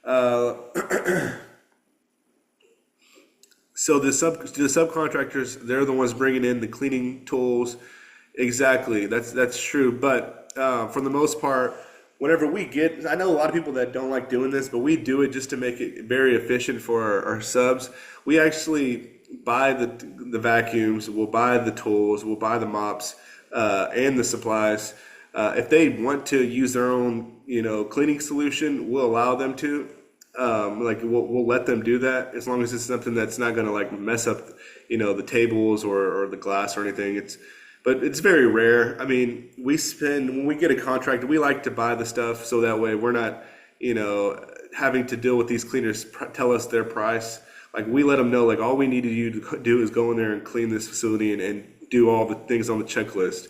So the subcontractors, they're the ones bringing in the cleaning tools. Exactly, that's true. But for the most part, whenever I know a lot of people that don't like doing this, but we do it just to make it very efficient for our subs. We actually, buy the vacuums, we'll buy the tools, we'll buy the mops, and the supplies. If they want to use their own, cleaning solution, we'll allow them to. Like we'll let them do that as long as it's something that's not going to like mess up, the tables or the glass or anything. But it's very rare. I mean, when we get a contract, we like to buy the stuff so that way we're not, having to deal with these cleaners tell us their price. Like we let them know, like all we need you to do is go in there and clean this facility and do all the things on the checklist.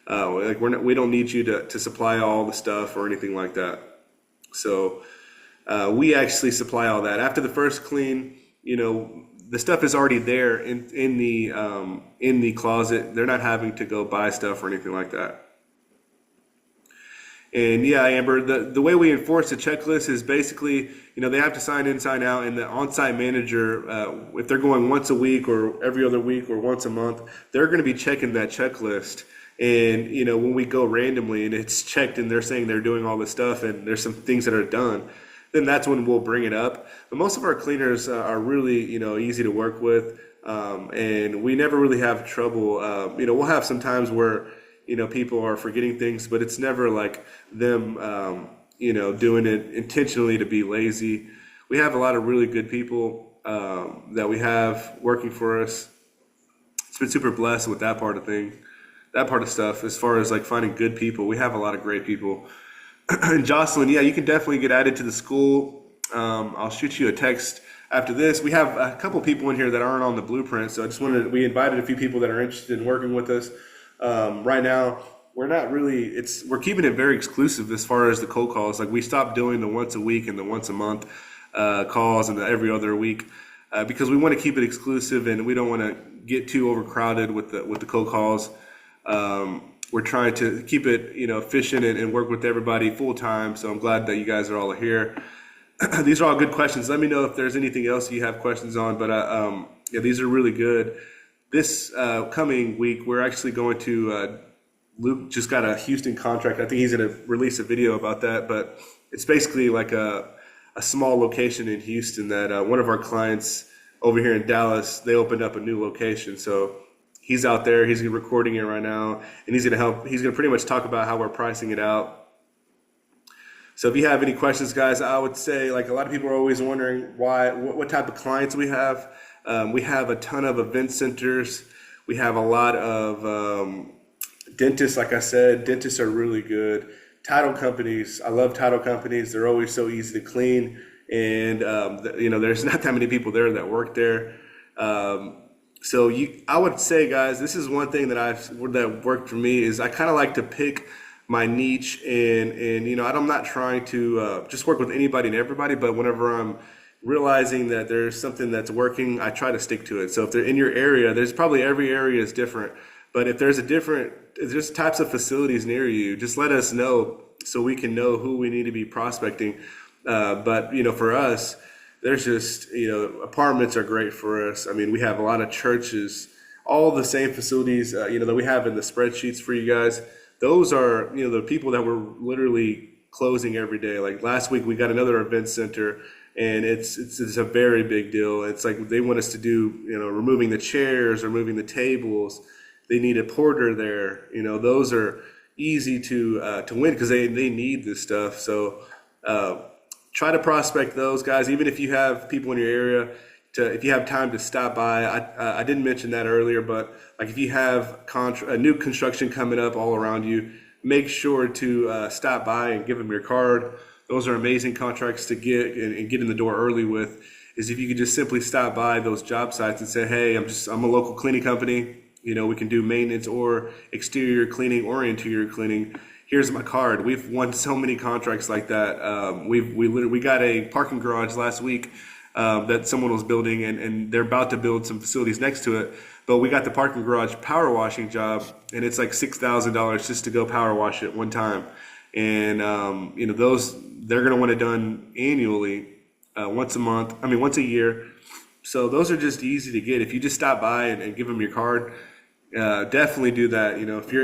Like we don't need you to supply all the stuff or anything like that. So we actually supply all that. After the first clean, the stuff is already there in the closet. They're not having to go buy stuff or anything like that. And yeah, Amber, the way we enforce the checklist is basically, they have to sign in, sign out, and the on-site manager, if they're going once a week or every other week or once a month, they're going to be checking that checklist. And, when we go randomly and it's checked and they're saying they're doing all this stuff and there's some things that are done, then that's when we'll bring it up. But most of our cleaners are really, easy to work with. And we never really have trouble. We'll have some times where, people are forgetting things, but it's never like them, doing it intentionally to be lazy. We have a lot of really good people that we have working for us. It's been super blessed with that part of stuff. As far as like finding good people, we have a lot of great people. And Jocelyn, yeah, you can definitely get added to the school. I'll shoot you a text after this. We have a couple people in here that aren't on the blueprint, so we invited a few people that are interested in working with us. Right now, we're keeping it very exclusive as far as the cold calls. Like we stopped doing the once a week and the once a month calls and the every other week because we want to keep it exclusive and we don't want to get too overcrowded with the cold calls. We're trying to keep it, efficient and work with everybody full time. So I'm glad that you guys are all here. These are all good questions. Let me know if there's anything else you have questions on. But yeah, these are really good. This coming week, we're actually going to. Luke just got a Houston contract. I think he's going to release a video about that. But it's basically like a small location in Houston that one of our clients over here in Dallas, they opened up a new location. So he's out there, he's recording it right now, and he's going to pretty much talk about how we're pricing it out. So if you have any questions, guys, I would say, like a lot of people are always wondering what type of clients we have. We have a ton of event centers. We have a lot of dentists. Like I said, dentists are really good. Title companies, I love title companies. They're always so easy to clean. And, there's not that many people there that work there. So I would say, guys, this is one thing that worked for me is I kind of like to pick my niche and I'm not trying to just work with anybody and everybody, but whenever I'm realizing that there's something that's working, I try to stick to it. So if they're in your area, there's probably every area is different, but if there's there's types of facilities near you, just let us know so we can know who we need to be prospecting. But for us, there's just, apartments are great for us. I mean, we have a lot of churches, all the same facilities, that we have in the spreadsheets for you guys. Those are, the people that we're literally closing every day. Like last week, we got another event center and it's a very big deal. It's like they want us to do, removing the chairs, removing the tables. They need a porter there. Those are easy to win because they need this stuff. So, try to prospect those guys, even if you have people in your area. If you have time to stop by, I didn't mention that earlier, but like if you have a new construction coming up all around you, make sure to stop by and give them your card. Those are amazing contracts to get and get in the door early with. Is if you could just simply stop by those job sites and say, hey, I'm a local cleaning company. We can do maintenance or exterior cleaning or interior cleaning. Here's my card. We've won so many contracts like that. We got a parking garage last week that someone was building, and they're about to build some facilities next to it. But we got the parking garage power washing job, and it's like $6,000 just to go power wash it one time. And those they're going to want it done annually, once a year. So those are just easy to get. If you just stop by and give them your card, definitely do that.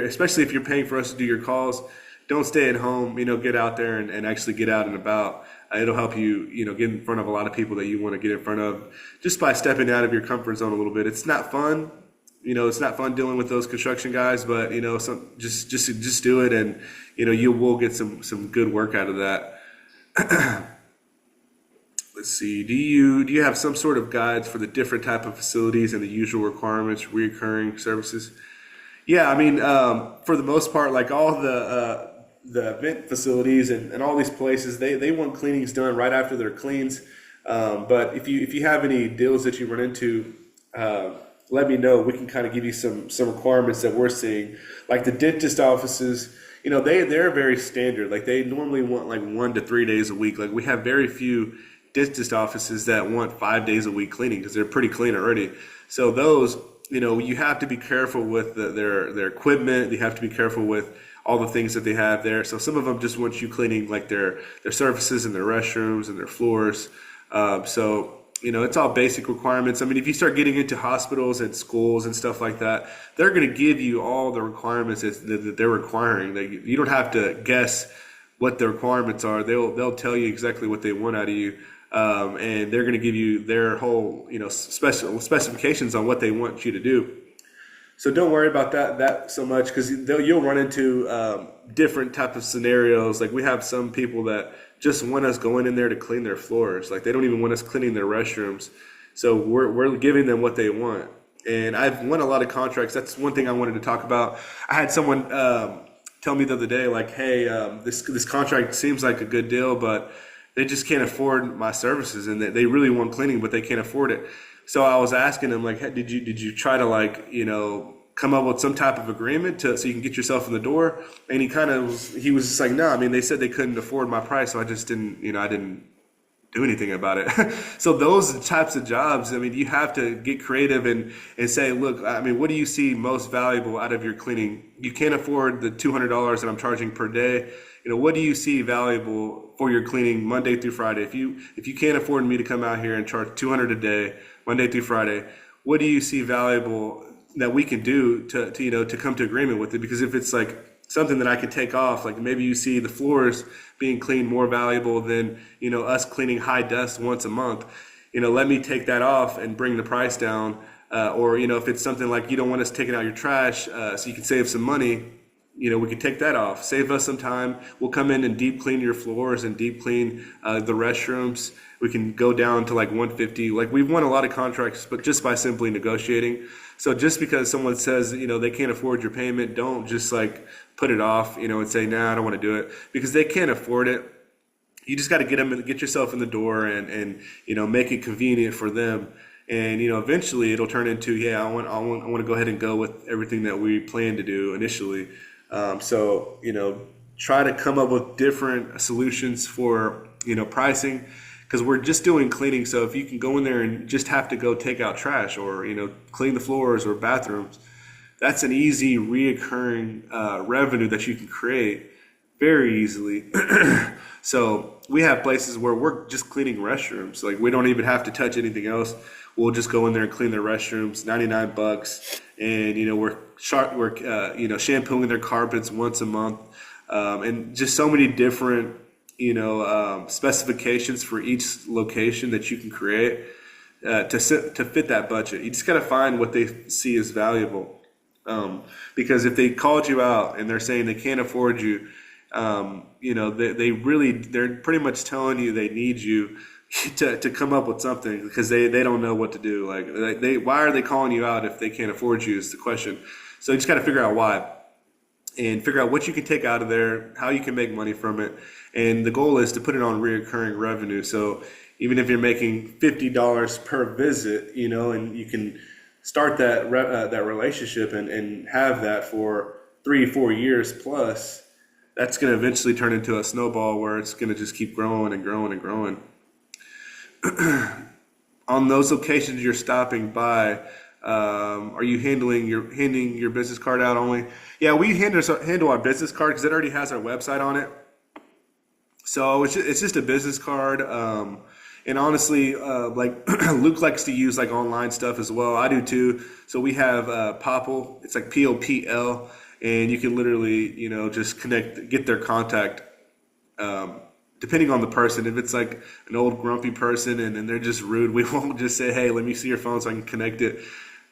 Especially if you're paying for us to do your calls, don't stay at home. Get out there and actually get out and about. It'll help you, get in front of a lot of people that you want to get in front of just by stepping out of your comfort zone a little bit. It's not fun. It's not fun dealing with those construction guys, but just do it, and you will get some good work out of that. Let's see. Do you have some sort of guides for the different type of facilities and the usual requirements, recurring services? Yeah, I mean, for the most part, like all the event facilities and all these places, they want cleanings done right after their cleans. But if you have any deals that you run into, let me know. We can kind of give you some requirements that we're seeing. Like the dentist offices, they're very standard. Like they normally want like 1 to 3 days a week. Like we have very few dentist offices that want 5 days a week cleaning because they're pretty clean already. So those, you have to be careful with their equipment. You have to be careful with all the things that they have there. So some of them just want you cleaning like their surfaces and their restrooms and their floors. It's all basic requirements. I mean, if you start getting into hospitals and schools and stuff like that, they're going to give you all the requirements that they're requiring. You don't have to guess what the requirements are. They'll tell you exactly what they want out of you. And they're going to give you their whole, special specifications on what they want you to do. So don't worry about that so much, because you'll run into different type of scenarios. Like we have some people that just want us going in there to clean their floors. Like they don't even want us cleaning their restrooms. So we're giving them what they want. And I've won a lot of contracts. That's one thing I wanted to talk about. I had someone tell me the other day, like, hey, this contract seems like a good deal, but they just can't afford my services, and they really want cleaning, but they can't afford it. So I was asking him, like, hey, did you try to come up with some type of agreement so you can get yourself in the door? And he was just like, no, I mean, they said they couldn't afford my price, so I just didn't, I didn't do anything about it. So those types of jobs, I mean, you have to get creative and say, look, I mean, what do you see most valuable out of your cleaning? You can't afford the $200 that I'm charging per day. What do you see valuable for your cleaning Monday through Friday? If you can't afford me to come out here and charge $200 a day, Monday through Friday, what do you see valuable that we can do to come to agreement with it? Because if it's like something that I could take off, like maybe you see the floors being cleaned more valuable than, us cleaning high dust once a month, let me take that off and bring the price down. Or, if it's something like you don't want us taking out your trash, so you can save some money, we could take that off, save us some time. We'll come in and deep clean your floors and deep clean the restrooms. We can go down to like 150. Like we've won a lot of contracts, but just by simply negotiating. So just because someone says, they can't afford your payment, don't just like put it off, and say, nah, I don't want to do it, because they can't afford it. You just got to get yourself in the door and make it convenient for them. And, eventually it'll turn into, yeah, I want to go ahead and go with everything that we plan to do initially. Try to come up with different solutions for, pricing, because we're just doing cleaning. So if you can go in there and just have to go take out trash or, clean the floors or bathrooms, that's an easy reoccurring revenue that you can create very easily. So we have places where we're just cleaning restrooms. Like we don't even have to touch anything else. We'll just go in there and clean their restrooms, $99, and we're shampooing their carpets once a month, and just so many different specifications for each location that you can create to fit that budget. You just got to find what they see as valuable, because if they called you out and they're saying they can't afford you, they're pretty much telling you they need you to come up with something, because they don't know what to do. Like why are they calling you out if they can't afford you is the question. So you just got to figure out why, and figure out what you can take out of there, how you can make money from it. And the goal is to put it on recurring revenue. So even if you're making $50 per visit, and you can start that relationship and have that for 3-4 years plus, that's going to eventually turn into a snowball where it's going to just keep growing and growing and growing. On those occasions you're stopping by, are you handing your business card out only? Yeah, we handle our business card because it already has our website on it. So it's just a business card. And honestly, like Luke likes to use like online stuff as well. I do too. So we have Popl. It's like POPL. and you can literally, just get their contact. Depending on the person, if it's like an old grumpy person and they're just rude, we won't just say, "Hey, let me see your phone so I can connect it,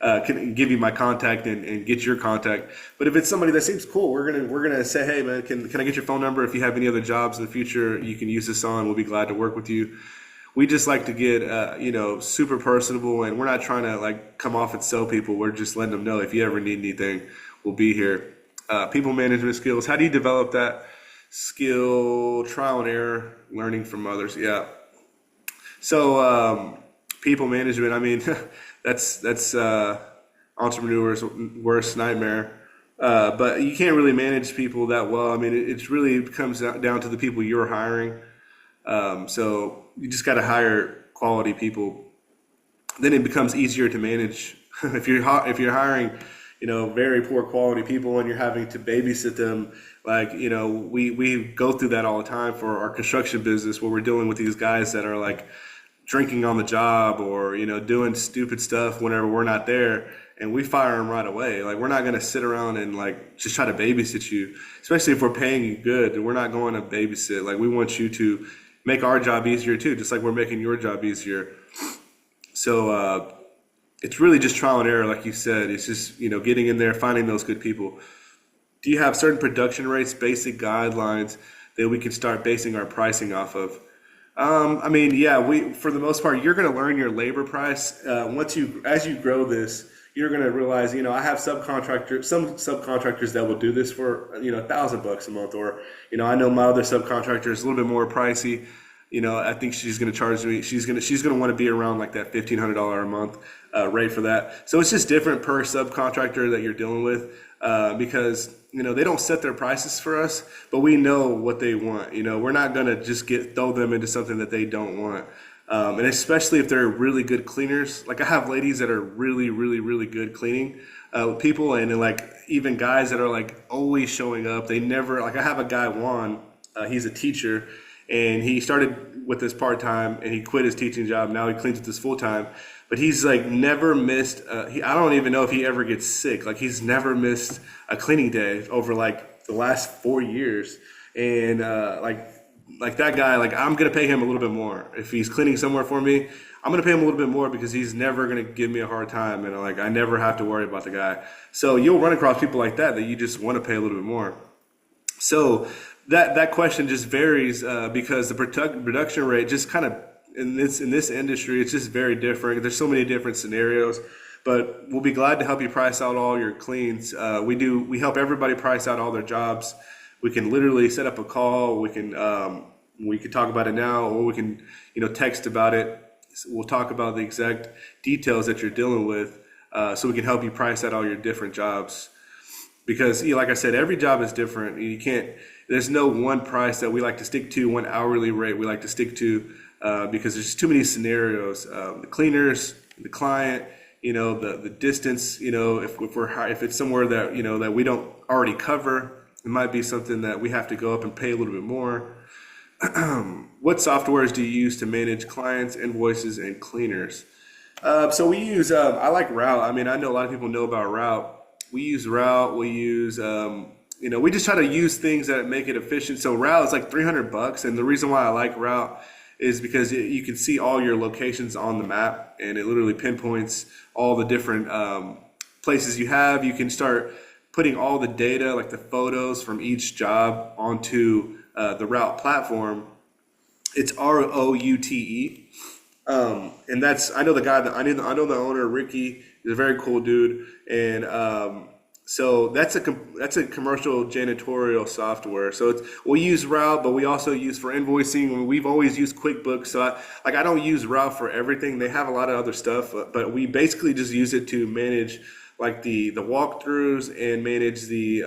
can give you my contact and get your contact." But if it's somebody that seems cool, we're gonna say, "Hey, man, can I get your phone number? If you have any other jobs in the future, you can use this on. We'll be glad to work with you." We just like to get, super personable, and we're not trying to like come off and sell people. We're just letting them know if you ever need anything, we'll be here. People management skills. How do you develop that skill? Trial and error, learning from others. Yeah. So people management. I mean, that's entrepreneurs' worst nightmare. But you can't really manage people that well. I mean, it really comes down to the people you're hiring. So you just got to hire quality people. Then it becomes easier to manage. If you're hiring, very poor quality people and you're having to babysit them, like, we go through that all the time for our construction business, where we're dealing with these guys that are like drinking on the job or, doing stupid stuff whenever we're not there, and we fire them right away. Like, we're not going to sit around and like just try to babysit you, especially if we're paying you good. We're not going to babysit. Like, we want you to make our job easier too, just like we're making your job easier. So it's really just trial and error, like you said. It's just, getting in there, finding those good people. Do you have certain production rates, basic guidelines that we can start basing our pricing off of? I mean, yeah, for the most part, you're going to learn your labor price. As you grow this, you're going to realize, I have some subcontractors that will do this for, $1,000 a month, or, I know my other subcontractor is a little bit more pricey. I think she's going to charge me. She's going to want to be around like that $1,500 a month rate for that. So it's just different per subcontractor that you're dealing with, because they don't set their prices for us, but we know what they want. We're not going to just throw them into something that they don't want. And especially if they're really good cleaners. Like, I have ladies that are really, really, really good cleaning people, and like even guys that are like always showing up. They never, like, I have a guy, Juan, he's a teacher, and he started with this part-time and he quit his teaching job. Now he cleans with this full-time, but he's like never missed, I don't even know if he ever gets sick. Like, he's never missed a cleaning day over like the last 4 years. And like that guy, like, I'm going to pay him a little bit more. If he's cleaning somewhere for me, I'm going to pay him a little bit more because he's never going to give me a hard time. And like, I never have to worry about the guy. So you'll run across people like that you just want to pay a little bit more. So that question just varies because the production rate just kind of, in this industry, it's just very different. There's so many different scenarios, but we'll be glad to help you price out all your cleans. We help everybody price out all their jobs. We can literally set up a call. We can talk about it now, or we can text about it. We'll talk about the exact details that you're dealing with, so we can help you price out all your different jobs. Because like I said, every job is different. There's no one price that we like to stick to, one hourly rate we like to stick to, because there's just too many scenarios. The cleaners, the client, the distance. If it's somewhere that that we don't already cover, it might be something that we have to go up and pay a little bit more. What softwares do you use to manage clients, invoices, and cleaners? So we use, I like Route. I mean, I know a lot of people know about Route. We use Route. We use, we just try to use things that make it efficient. So Route is like $300. And the reason why I like Route is because you can see all your locations on the map, and it literally pinpoints all the different places you have. You can start putting all the data, like the photos from each job, onto the Route platform. It's ROUTE, and I know the guy I know the owner, Ricky. He's a very cool dude, and so that's a commercial janitorial software. So we use Route, but we also use for invoicing. We've always used QuickBooks. So I don't use Route for everything. They have a lot of other stuff, but we basically just use it to manage like the walkthroughs and manage the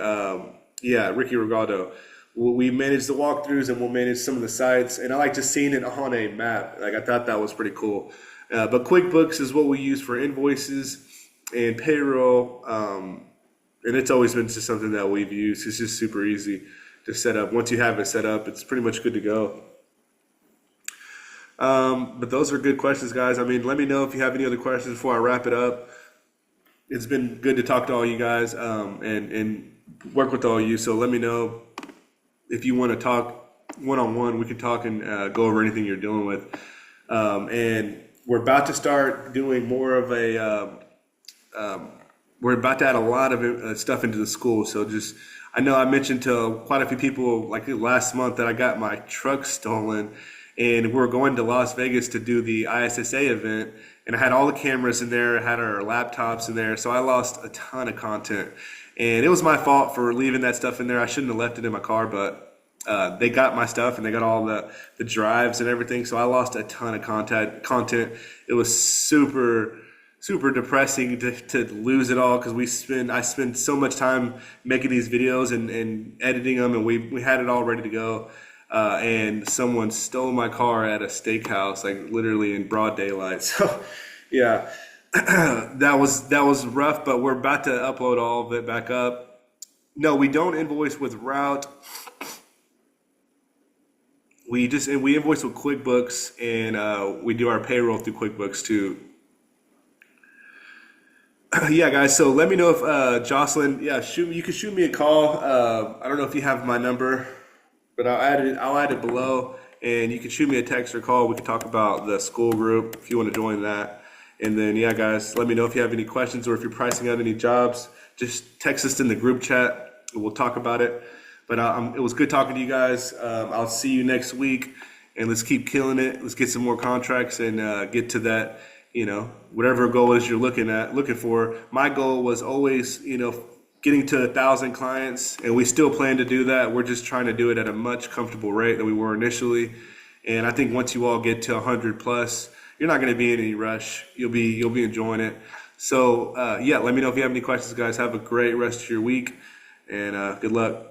Ricky Regaldo. We manage the walkthroughs, and we'll manage some of the sites. And I like just seeing it on a map. Like, I thought that was pretty cool. But QuickBooks is what we use for invoices and payroll. And it's always been just something that we've used. It's just super easy to set up. Once you have it set up, it's pretty much good to go. But those are good questions, guys. I mean, let me know if you have any other questions before I wrap it up. It's been good to talk to all you guys. And work with all you. So let me know if you want to talk one on one. We can talk and go over anything you're dealing with. And we're about to start doing more of we're about to add a lot of stuff into the school. So just, I know I mentioned to quite a few people like last month that I got my truck stolen, and we're going to Las Vegas to do the ISSA event. And I had all the cameras in there, I had our laptops in there. So I lost a ton of content. And it was my fault for leaving that stuff in there. I shouldn't have left it in my car, but they got my stuff and they got all the drives and everything. So I lost a ton of content. It was super depressing to lose it all, because I spend so much time making these videos and editing them, and we had it all ready to go. And someone stole my car at a steakhouse, like literally in broad daylight. So yeah, that was rough, but we're about to upload all of it back up. No, we don't invoice with Route. We invoice with QuickBooks, and we do our payroll through QuickBooks too. Yeah, guys. So let me know if Jocelyn. Yeah, you can shoot me a call. I don't know if you have my number, but I'll add it below, and you can shoot me a text or call. We can talk about the school group if you want to join that. And then, yeah, guys, let me know if you have any questions or if you're pricing out any jobs. Just text us in the group chat, and we'll talk about it. But it was good talking to you guys. I'll see you next week, and let's keep killing it. Let's get some more contracts and get to that, whatever goal is you're looking for. My goal was always, getting to 1,000 clients, and we still plan to do that. We're just trying to do it at a much comfortable rate than we were initially. And I think once you all get to 100 plus, you're not going to be in any rush. You'll be enjoying it. So yeah, let me know if you have any questions, guys. Have a great rest of your week, and good luck.